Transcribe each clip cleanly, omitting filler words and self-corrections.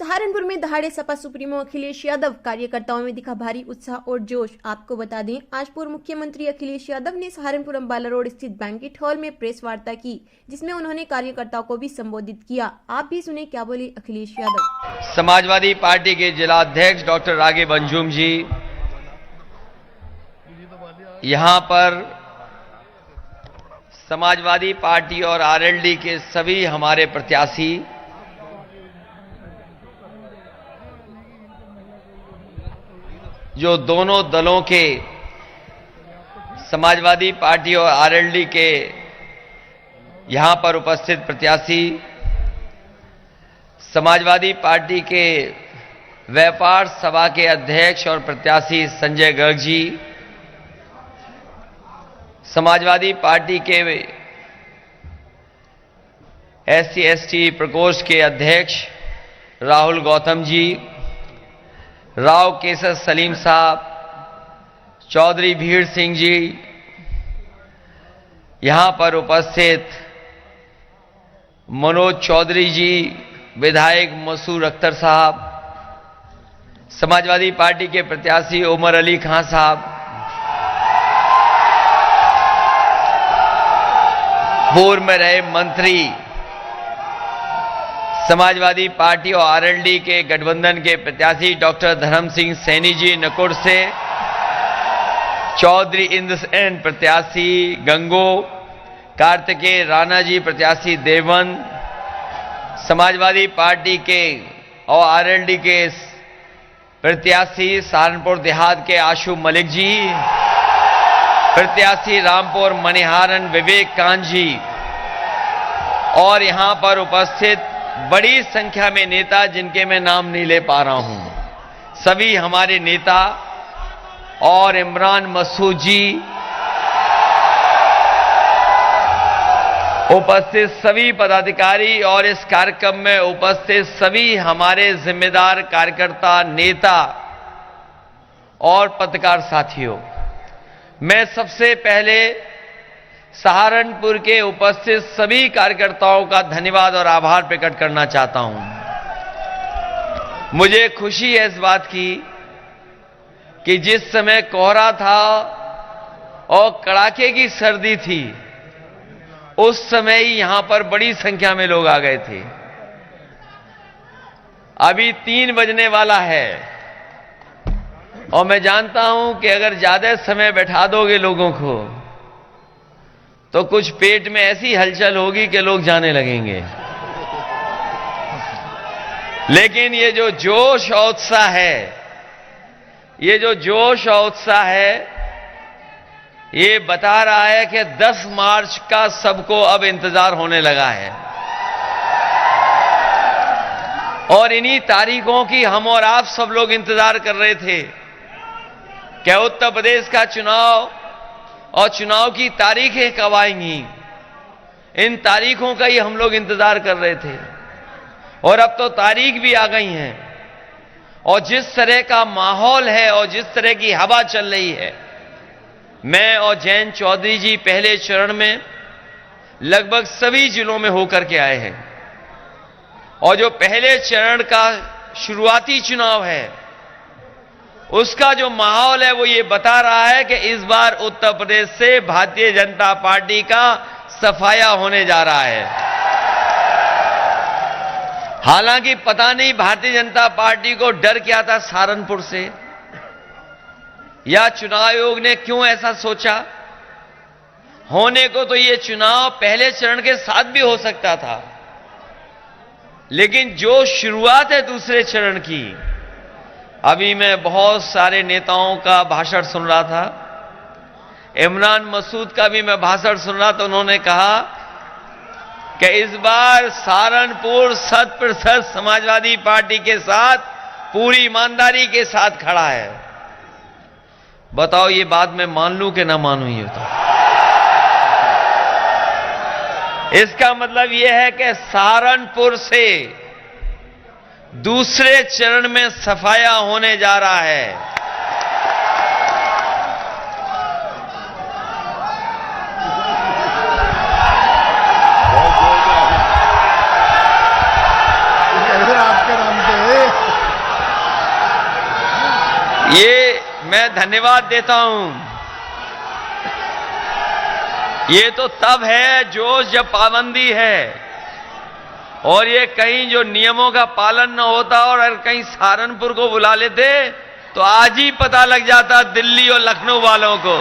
सहारनपुर में दहाड़े सपा सुप्रीमो अखिलेश यादव, कार्यकर्ताओं में दिखा भारी उत्साह और जोश। आपको बता दें, आज पूर्व मुख्यमंत्री अखिलेश यादव ने सहारनपुर अंबाला रोड स्थित बैंकेट हॉल में प्रेस वार्ता की, जिसमें उन्होंने कार्यकर्ताओं को भी संबोधित किया। आप भी सुने क्या बोले अखिलेश यादव। समाजवादी पार्टी के जिला अध्यक्ष डॉक्टर रागिब अंजुम जी यहां पर समाजवादी पार्टी और आरएलडी के सभी हमारे प्रत्याशी जो दोनों दलों के समाजवादी पार्टी और आरएलडी के यहां पर उपस्थित प्रत्याशी, समाजवादी पार्टी के व्यापार सभा के अध्यक्ष और प्रत्याशी संजय गर्ग जी, समाजवादी पार्टी के SC/ST प्रकोष्ठ के अध्यक्ष राहुल गौतम जी, राव केसर सलीम साहब, चौधरी भीड़ सिंह जी, यहां पर उपस्थित मनोज चौधरी जी, विधायक मसूर अख्तर साहब, समाजवादी पार्टी के प्रत्याशी उमर अली खां साहब, पूर्व में रहे मंत्री समाजवादी पार्टी और आरएलडी के गठबंधन के प्रत्याशी डॉक्टर धर्म सिंह सैनी जी नकुड़ से, चौधरी इंद्र सेन प्रत्याशी गंगो, कार्तिकेय राणा जी प्रत्याशी देवबंद, समाजवादी पार्टी के और आरएलडी के प्रत्याशी सहारनपुर देहात के आशु मलिक जी, प्रत्याशी रामपुर मनिहारन विवेक कांत जी और यहां पर उपस्थित बड़ी संख्या में नेता जिनके मैं नाम नहीं ले पा रहा हूं, सभी हमारे नेता और इमरान मसूद जी, उपस्थित सभी पदाधिकारी और इस कार्यक्रम में उपस्थित सभी हमारे जिम्मेदार कार्यकर्ता, नेता और पत्रकार साथियों, मैं सबसे पहले सहारनपुर के उपस्थित सभी कार्यकर्ताओं का धन्यवाद और आभार प्रकट करना चाहता हूं। मुझे खुशी है इस बात की कि जिस समय कोहरा था और कड़ाके की सर्दी थी, उस समय ही यहां पर बड़ी संख्या में लोग आ गए थे। अभी 3 बजने वाला है और मैं जानता हूं कि अगर ज्यादा समय बैठा दोगे लोगों को तो कुछ पेट में ऐसी हलचल होगी कि लोग जाने लगेंगे। लेकिन ये जो जोश और उत्साह है, ये जो जोश और उत्साह है, ये बता रहा है कि 10 मार्च का सबको अब इंतजार होने लगा है और इन्हीं तारीखों की हम और आप सब लोग इंतजार कर रहे थे। क्या उत्तर प्रदेश का चुनाव और चुनाव की तारीखें कब आएंगी, इन तारीखों का ही हम लोग इंतजार कर रहे थे और अब तो तारीख भी आ गई हैं। और जिस तरह का माहौल है और जिस तरह की हवा चल रही है, मैं और जयंत चौधरी जी पहले चरण में लगभग सभी जिलों में होकर के आए हैं और जो पहले चरण का शुरुआती चुनाव है उसका जो माहौल है वो ये बता रहा है कि इस बार उत्तर प्रदेश से भारतीय जनता पार्टी का सफाया होने जा रहा है। हालांकि पता नहीं भारतीय जनता पार्टी को डर क्या था सहारनपुर से, या चुनाव आयोग ने क्यों ऐसा सोचा। होने को तो ये चुनाव पहले चरण के साथ भी हो सकता था, लेकिन जो शुरुआत है दूसरे चरण की, अभी मैं बहुत सारे नेताओं का भाषण सुन रहा था, इमरान मसूद का भी मैं भाषण सुन रहा था। उन्होंने कहा कि इस बार सहारनपुर 100% समाजवादी पार्टी के साथ पूरी ईमानदारी के साथ खड़ा है। बताओ ये बात मैं मान लूं कि ना मानूं, ये तो इसका मतलब यह है कि सहारनपुर से दूसरे चरण में सफाया होने जा रहा है। आपके नाम पे मैं धन्यवाद देता हूं। ये तो तब है जोश जब पाबंदी है, और ये कहीं जो नियमों का पालन न होता और अगर कहीं सहारनपुर को बुला लेते तो आज ही पता लग जाता दिल्ली और लखनऊ वालों को।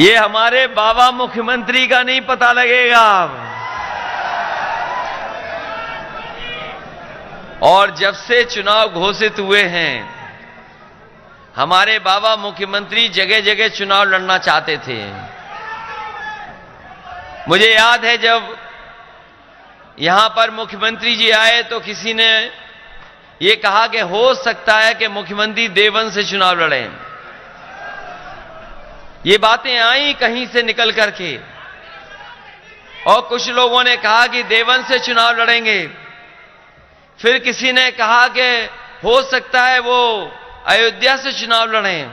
ये हमारे बाबा मुख्यमंत्री का नहीं पता लगेगा। और जब से चुनाव घोषित हुए हैं, हमारे बाबा मुख्यमंत्री जगह जगह चुनाव लड़ना चाहते थे। मुझे याद है जब यहां पर मुख्यमंत्री जी आए तो किसी ने ये कहा कि हो सकता है कि मुख्यमंत्री देवबंद से चुनाव लड़ें। ये बातें आई कहीं से निकल करके, और कुछ लोगों ने कहा कि देवबंद से चुनाव लड़ेंगे। फिर किसी ने कहा कि हो सकता है वो अयोध्या से चुनाव लड़ें।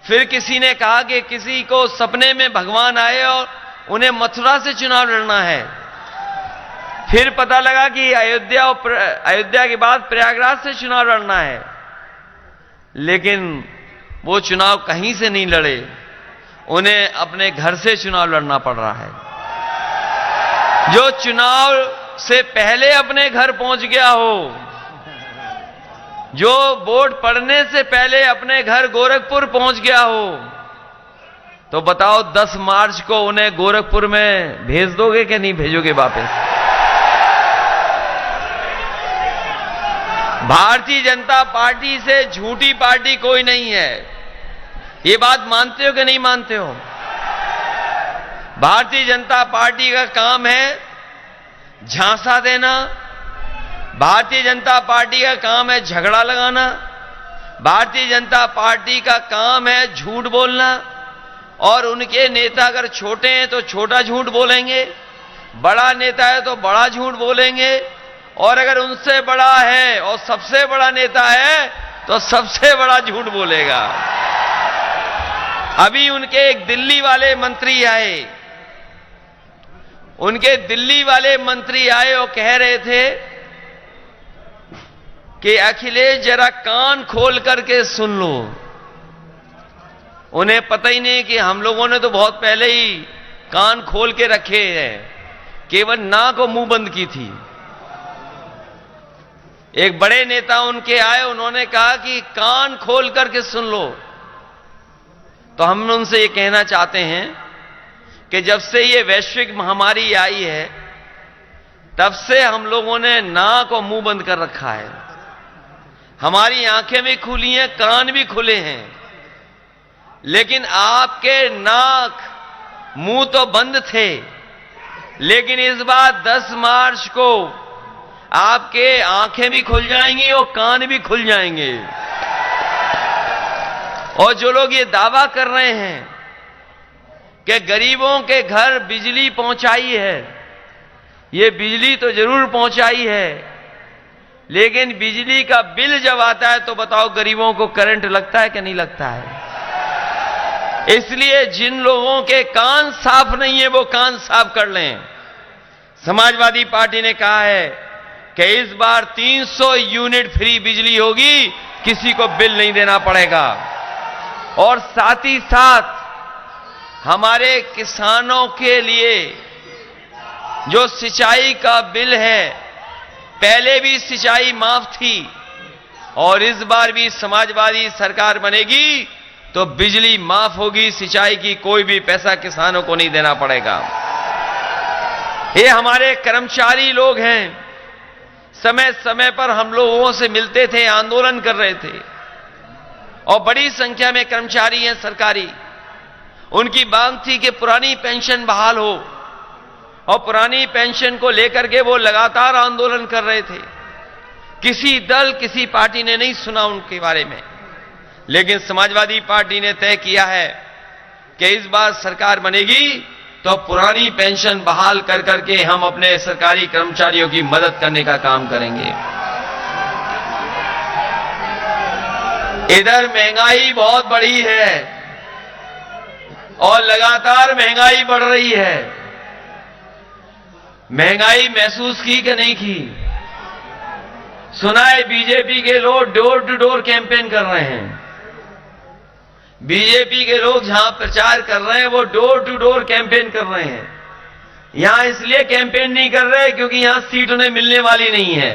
फिर किसी ने कहा कि किसी को सपने में भगवान आए और उन्हें मथुरा से चुनाव लड़ना है। फिर पता लगा कि अयोध्या के बाद प्रयागराज से चुनाव लड़ना है। लेकिन वो चुनाव कहीं से नहीं लड़े, उन्हें अपने घर से चुनाव लड़ना पड़ रहा है। जो चुनाव से पहले अपने घर पहुंच गया हो, जो वोट पड़ने से पहले अपने घर गोरखपुर पहुंच गया हो, तो बताओ 10 मार्च को उन्हें गोरखपुर में भेज दोगे कि नहीं भेजोगे वापस? भारतीय जनता पार्टी से झूठी पार्टी कोई नहीं है। ये बात मानते हो कि नहीं मानते हो? भारतीय जनता पार्टी का काम है झांसा देना, भारतीय जनता पार्टी का काम है झगड़ा लगाना, भारतीय जनता पार्टी का काम है झूठ बोलना। और उनके नेता अगर छोटे हैं तो छोटा झूठ बोलेंगे, बड़ा नेता है तो बड़ा झूठ बोलेंगे, और अगर उनसे बड़ा है और सबसे बड़ा नेता है तो सबसे बड़ा झूठ बोलेगा। अभी उनके एक दिल्ली वाले मंत्री आए, और कह रहे थे कि अखिलेश जरा कान खोल करके सुन लो। उन्हें पता ही नहीं कि हम लोगों ने तो बहुत पहले ही कान खोल के रखे हैं, केवल नाक और मुंह बंद की थी। एक बड़े नेता उनके आए, उन्होंने कहा कि कान खोल करके सुन लो। तो हम उनसे ये कहना चाहते हैं कि जब से ये वैश्विक महामारी आई है, तब से हम लोगों ने नाक और मुंह बंद कर रखा है। हमारी आंखें भी खुली हैं, कान भी खुले हैं, लेकिन आपके नाक मुंह तो बंद थे। लेकिन इस बार 10 मार्च को आपके आंखें भी खुल जाएंगी और कान भी खुल जाएंगे। और जो लोग ये दावा कर रहे हैं कि गरीबों के घर बिजली पहुंचाई है, ये बिजली तो जरूर पहुंचाई है, लेकिन बिजली का बिल जब आता है तो बताओ गरीबों को करंट लगता है कि नहीं लगता है? इसलिए जिन लोगों के कान साफ नहीं है वो कान साफ कर लें। समाजवादी पार्टी ने कहा है कि इस बार 300 यूनिट फ्री बिजली होगी, किसी को बिल नहीं देना पड़ेगा। और साथ ही साथ हमारे किसानों के लिए जो सिंचाई का बिल है, पहले भी सिंचाई माफ थी और इस बार भी समाजवादी सरकार बनेगी तो बिजली माफ होगी, सिंचाई की कोई भी पैसा किसानों को नहीं देना पड़ेगा। ये हमारे कर्मचारी लोग हैं, समय समय पर हम लोगों से मिलते थे, आंदोलन कर रहे थे, और बड़ी संख्या में कर्मचारी हैं सरकारी। उनकी मांग थी कि पुरानी पेंशन बहाल हो, और पुरानी पेंशन को लेकर के वो लगातार आंदोलन कर रहे थे। किसी दल, किसी पार्टी ने नहीं सुना उनके बारे में, लेकिन समाजवादी पार्टी ने तय किया है कि इस बार सरकार बनेगी तो पुरानी पेंशन बहाल कर करके हम अपने सरकारी कर्मचारियों की मदद करने का काम करेंगे। इधर महंगाई बहुत बढ़ी है और लगातार महंगाई बढ़ रही है। महंगाई महसूस की कि नहीं की? सुना है बीजेपी के लोग डोर टू डोर कैंपेन कर रहे हैं। बीजेपी के लोग जहां प्रचार कर रहे हैं वो डोर टू डोर कैंपेन कर रहे हैं। यहां इसलिए कैंपेन नहीं कर रहे क्योंकि यहां सीट उन्हें मिलने वाली नहीं है।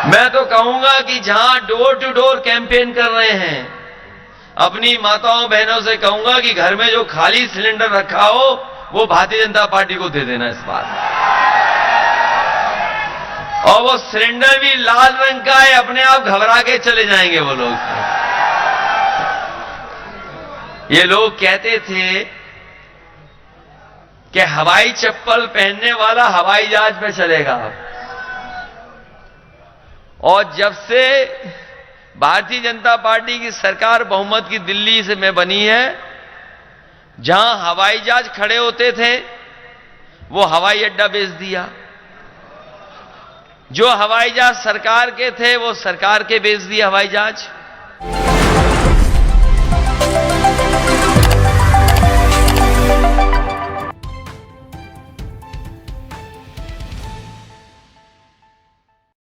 मैं तो कहूंगा कि जहां डोर टू डोर कैंपेन कर रहे हैं, अपनी माताओं बहनों से कहूंगा कि घर में जो खाली सिलेंडर रखा हो वो भारतीय जनता पार्टी को दे देना इस बार। और वो सिलेंडर भी लाल रंग का है, अपने आप घबरा के चले जाएंगे वो लोग। ये लोग कहते थे कि हवाई चप्पल पहनने वाला हवाई जहाज पे चलेगा, और जब से भारतीय जनता पार्टी की सरकार बहुमत की दिल्ली से में बनी है, जहां हवाई जहाज खड़े होते थे वो हवाई अड्डा बेच दिया। जो हवाई जहाज सरकार के थे वो सरकार के बेच दिए हवाई जहाज।